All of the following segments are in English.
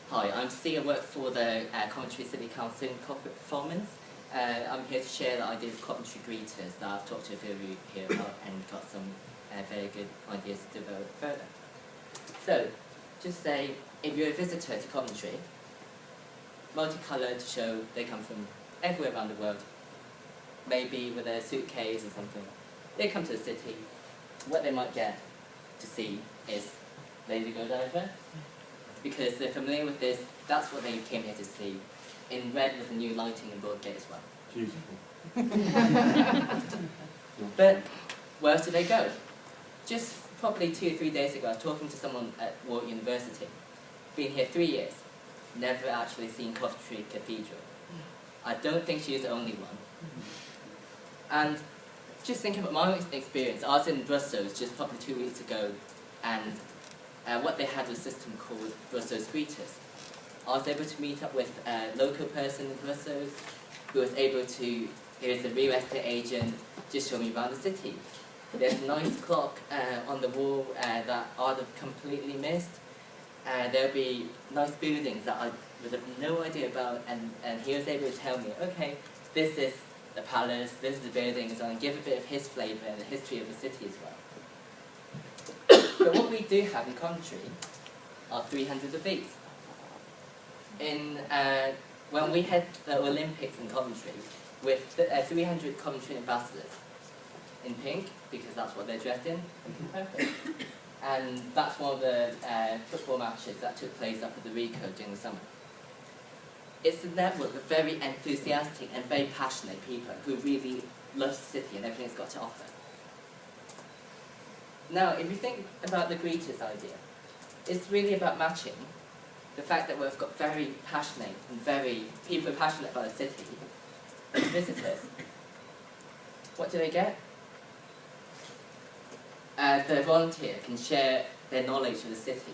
Hi, I'm C. I work for the Coventry City Council in Corporate Performance. I'm here to share the idea of Coventry greeters that I've talked to a few of you here about and got some very good ideas to develop further. So, just say, if you're a visitor to Coventry, multicoloured to show they come from everywhere around the world, maybe with a suitcase or something. They come to the city, what they might get to see is Lady Godiva. Because they're familiar with this, that's what they came here to see, in red with the new lighting in Broadgate as well. Beautiful. But where else did they go? Just probably 2 or 3 days ago, I was talking to someone at Warwick University. Been here 3 years, never actually seen Coventry Cathedral. I don't think she is the only one. And just thinking about my experience, I was in Brussels just probably 2 weeks ago, and what they had was a system called Brussels Greeters. I was able to meet up with a local person in Brussels who was able to, here's a real estate agent, just show me around the city. There's a nice clock on the wall that I'd have completely missed. There'll be nice buildings that I would have no idea about, and he was able to tell me, okay, this is the palace, this is the buildings, and give a bit of his flavour and the history of the city as well. But what we do have in Coventry are 300 of these. When we had the Olympics in Coventry, with 300 Coventry ambassadors in pink, because that's what they're dressed in, purple. And that's one of the football matches that took place up at the Rico during the summer. It's a network of very enthusiastic and very passionate people who really love the city and everything it's got to offer. Now, if you think about the greeters idea, it's really about matching the fact that we've got very passionate and people passionate about the city, and visitors. What do they get? The volunteer can share their knowledge of the city.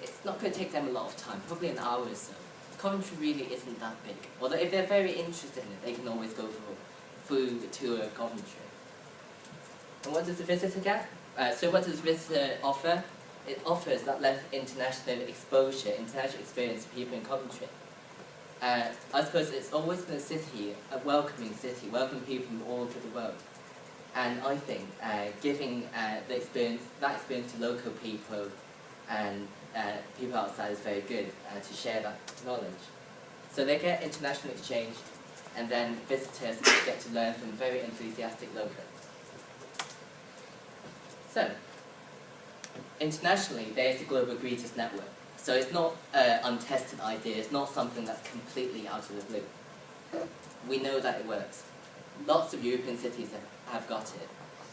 It's not going to take them a lot of time, probably an hour or so. Coventry really isn't that big. Although if they're very interested in it, they can always go for a food tour of Coventry. And what does the visitor get? So what does the visitor offer? It offers that level of international exposure, international experience to people in Coventry. I suppose it's always been a city, a welcoming city, welcoming people from all over the world. And I think giving that experience to local people and people outside is very good to share that knowledge. So they get international exchange, and then visitors get to learn from very enthusiastic locals. So, internationally, there's a global greeters network. So it's not an untested idea, it's not something that's completely out of the blue. We know that it works. Lots of European cities have got it.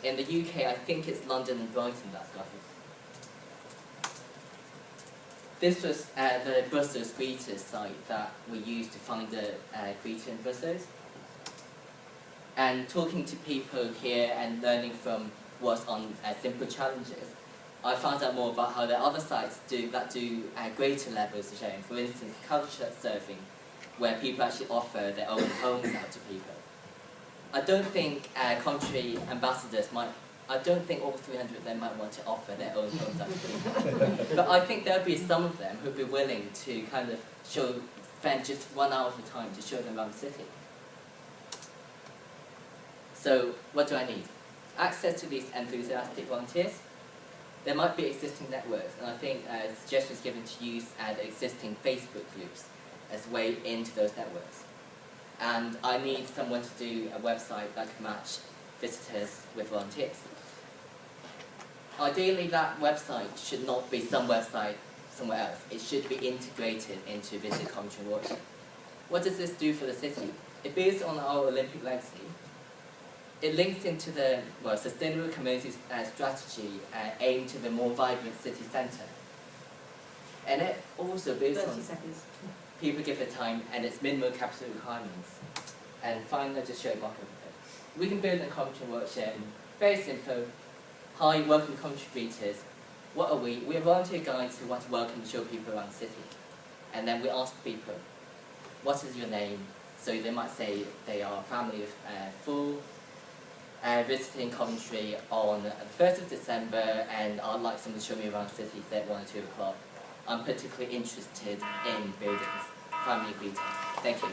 In the UK, I think it's London and Brighton that's got it. This was the Brussels greeters site that we used to find a greeter in Brussels. And talking to people here and learning from what's on simple challenges, I found out more about how there are other sites do greater levels of sharing. For instance, culture surfing, where people actually offer their own homes out to people. I don't think Coventry ambassadors I don't think all 300 of them might want to offer their own homes out to people. But I think there'll be some of them who'd be willing to kind of spend just 1 hour of the time to show them around the city. So, what do I need? Access to these enthusiastic volunteers. There might be existing networks, and I think a suggestion is given to use the existing Facebook groups as a way into those networks. And I need someone to do a website that can match visitors with volunteers. Ideally, that website should not be some website somewhere else. It should be integrated into Visit Coventry and Warwickshire. What does this do for the city? It builds on our Olympic legacy. It links into the sustainable communities strategy aimed to the more vibrant city centre. And it also builds on 30 seconds. People give it time and its minimal capital requirements. And finally, I'll just show you mock of it. We can build in Coventry and Warwickshire. Very simple. Hi, welcome to Coventry greeters. What are we? We're volunteer guides who want to welcome and show people around the city. And then we ask people, what is your name? So they might say they are a family of 4, visiting Coventry on the 1st of December, and I'd like someone to show me around the city, say at 1 or 2 o'clock. I'm particularly interested in buildings. Family greeting. Thank you.